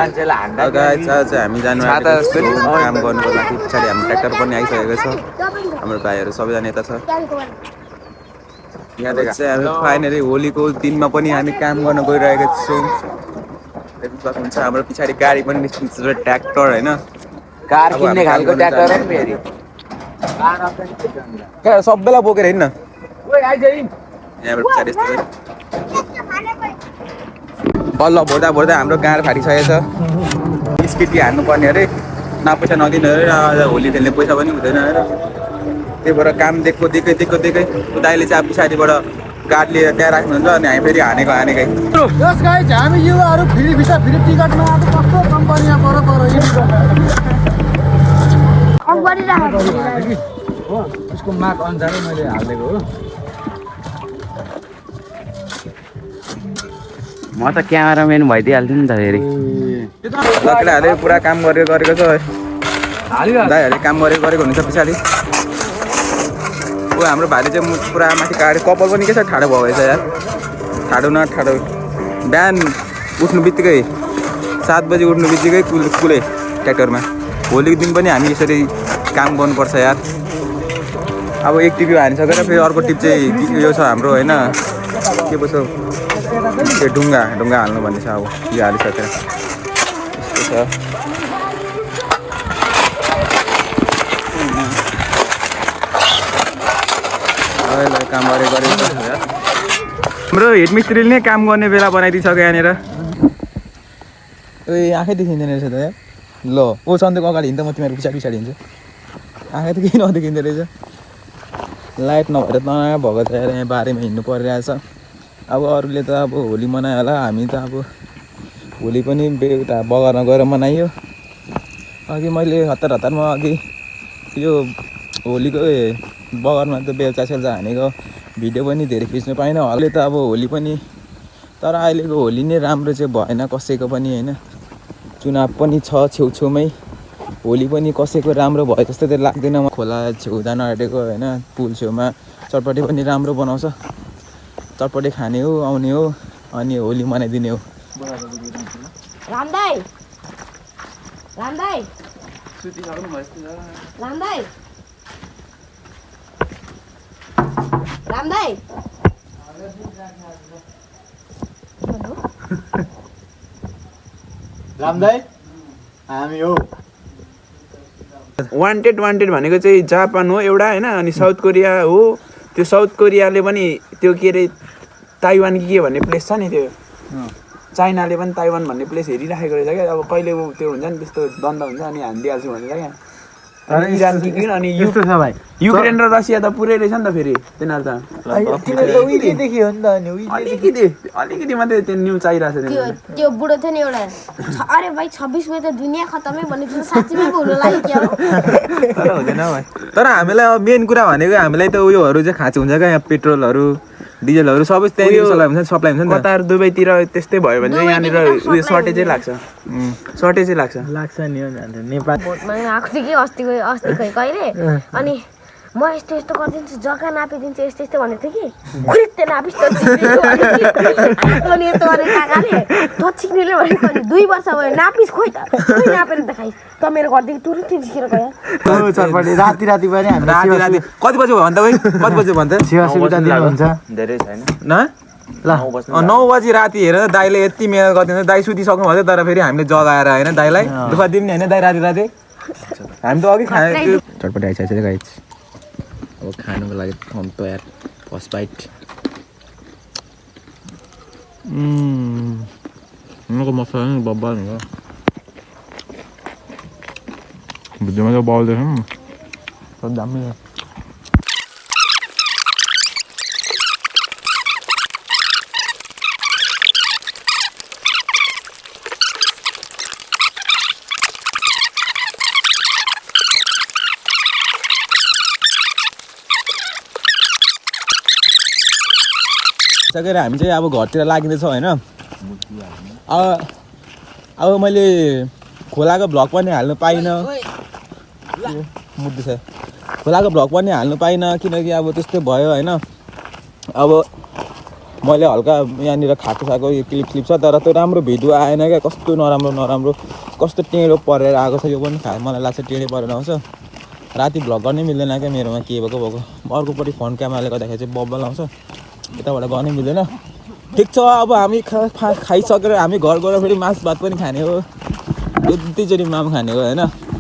हामी जानु काम गर्नुको लागि पछाडि हाम्रो ट्र्याक्टर पनि आइसकेको छ हाम्रो भाइहरू सबैजना यता छ यहाँ चाहिँ हामी फाइनली होलीको दिनमा पनि हामी काम गर्न गइरहेका छौँ देख्न सक्नुहुन्छ हाम्रो पछाडि गाडी पनि निस्किन्छ ट्र्याक्टर होइन कार किन्ने खालको ट्र्याक्टर हो फेरि सबैलाई बोकेर हिँड्न यहाँबाट पछाडि यस्तो बल्ल भोर्दा हाम्रो गाड फाटिसकेको छ स्किटी हान्नुपर्ने अरे न पैसा नदिने अरे होली खेल्ने पैसा पनि हुँदैन अरे त्यही भएर काम देखेको देखेकै दाइले चाहिँ अब पछाडिबाट गाड लिएर त्यहाँ राख्नुहुन्छ अनि हामी फेरि हानेकै हामी युवाहरू फेरि टिकटमा अब कस्तो कम्पनीमा उसको माग अनुसारै मैले हालिदिएको हो म त क्यामेराम्यान भइदिइहाल्थ्यो नि त फेरि लकेलाहरूले पुरा काम गरेको छ दाइहरूले काम गरेको हुन्छ पछाडि हाम्रो भाइले चाहिँ पुरा माथि काट्यो कपाल पनि के छ ठाडो भयो रहेछ यार ठाडो बिहान उठ्नु बित्तिकै 7 बजी उठ्नु बित्तिकै कुले ट्र्याक्टरमा होलीको दिन पनि हामी यसरी काम गर्नुपर्छ यार अब एक टिप हानिसकेर फेरि अर्को टिप चाहिँ यो छ हाम्रो होइन के पो छ त्यो ढुङ्गा हाल्नु भन्ने छ अब यो हालिसकेर यस्तो छ काम गरेको हाम्रो हेड मिस्त्रीले नै काम गर्ने बेला बनाइदिइसक्यो यहाँनिर आँखै देखिँदैन रहेछ त यार ल ओ सन्देको अगाडि हिँड्दा म तिमीहरू पछाडि हिँड्छु आँखै त केही नदेखिँदो रहेछ लाइट नभएर तनाव भएको छ यार यहाँ बारीमा हिँड्नु परिरहेछ अब अरूले त अब होली मनायो होला हामी त अब होली पनि उता बगरमा गएर मनाइयो अघि मैले हतारमा अघि यो होलीको बगरमा त बेलचा हानेको भिडियो पनि धेरै खिच्नु पाइनँ अहिले त अब होली पनि तर अहिलेको होली नै राम्रो चाहिँ भएन कसैको पनि होइन चुनाव पनि छ छेउछेउमै होली पनि कसैको राम्रो भयो जस्तो त लाग्दैन खोला छेउ जान आँटेको होइन पुल छेउमा चटपटी पनि राम्रो बनाउँछ चटपटी खाने हो आउने हो अनि होली मनाइदिने हो हामी हो वान्टेड भनेको चाहिँ जापान हो एउटा होइन अनि साउथ कोरिया हो त्यो साउथ कोरियाले पनि त्यो के अरे ताइवान के भन्ने प्लेस छ नि त्यो चाइनाले पनि ताइवान भन्ने प्लेस हेरिराखेको रहेछ क्या अब कहिले त्यो हुन्छ नि त्यस्तो द्वन्द हुन्छ अनि हानिदिइहाल्छु भनेर क्या इरान किन अनि युक्रेन र रसिया त पुरै रहेछ नि त फेरि तिनीहरू त अलिकति मात्रै त्यो न्युज आइरहेको छ त्यो बुढो थियो नि एउटा अरे भाइ 26 मा त दुनिया खतमै भनेको साच्चै हुन लाग्यो क्या हुँदैन भाइ तर हामीलाई अब मेन कुरा भनेको हामीलाई त उयोहरू चाहिँ खाँचो हुन्छ क्या यहाँ पेट्रोलहरू डिजलहरू सबै त्यही सप्लाई हुन्छ नि कतार दुबईतिर त्यस्तै भयो भने चाहिँ यहाँनिर उयो सर्टेजै लाग्छ नि नेपाल भोटमा आएको थियो कि अस्ति खै कहिले अनि म यस्तो गरिदिन्छु जग्गा नापिदिन्छु यस्तो भनेको थियो कि खुरित्ते नापिस् त अनि यस्तो गरेर काकाले दक्षिणले भनेको 2 वर्ष भयो नापिस् खोइ त नापेर त खाइस् त मेरो घरदेखि तुरुन्तै झिकेर गयो राति पनि हामी राति कति बजे भन्दा कति बजे भन्दा सुविधा दिनुहुन्छ धेरै छैन न ल 9 बजी राति हेर दाइले यति मेहनत गरिदिन्छ दाइ सुतिसक्नु भयो तर फेरि हामीले जगाएर होइन दाइलाई दुःख दिउँ नि होइन दाइ राति हामी त अघि खाए चटपटी आइसकेको छ गाइस अब खानुको लागि हम तयार फर्स्ट बाइट उनीहरूको मसला नि बब्बल हुन्छ भिडियोमा त बल देख्छौँ दामी सकेर हामी चाहिँ अब घरतिर लागिँदैछ होइन अब मैले खोलाको भ्लग पनि हाल्नु पाइनँ मुद्दु छ खोलाको भ्लग पनि हाल्नु पाइनँ किनकि अब त्यस्तै भयो होइन अब मैले हल्का यहाँनिर खाएको साको यो क्लिप छ तर त्यो राम्रो भिडियो आएन क्या कस्तो नराम्रो कस्तो टेढो परेर आएको छ यो पनि मलाई लाग्छ टेढै परेर आउँछ राति भ्लग गर्नै मिल्दैन क्या मेरोमा के भएको अर्कोपट्टि फोन क्यामेराले गर्दाखेरि चाहिँ बब्बल आउँछ यताबाट गर्नै मिल्दैन ठिक छ अब हामी खाइसकेर हामी घर गएर फेरि मासु भात पनि खाने हो दुईचोटि माम खाने हो होइन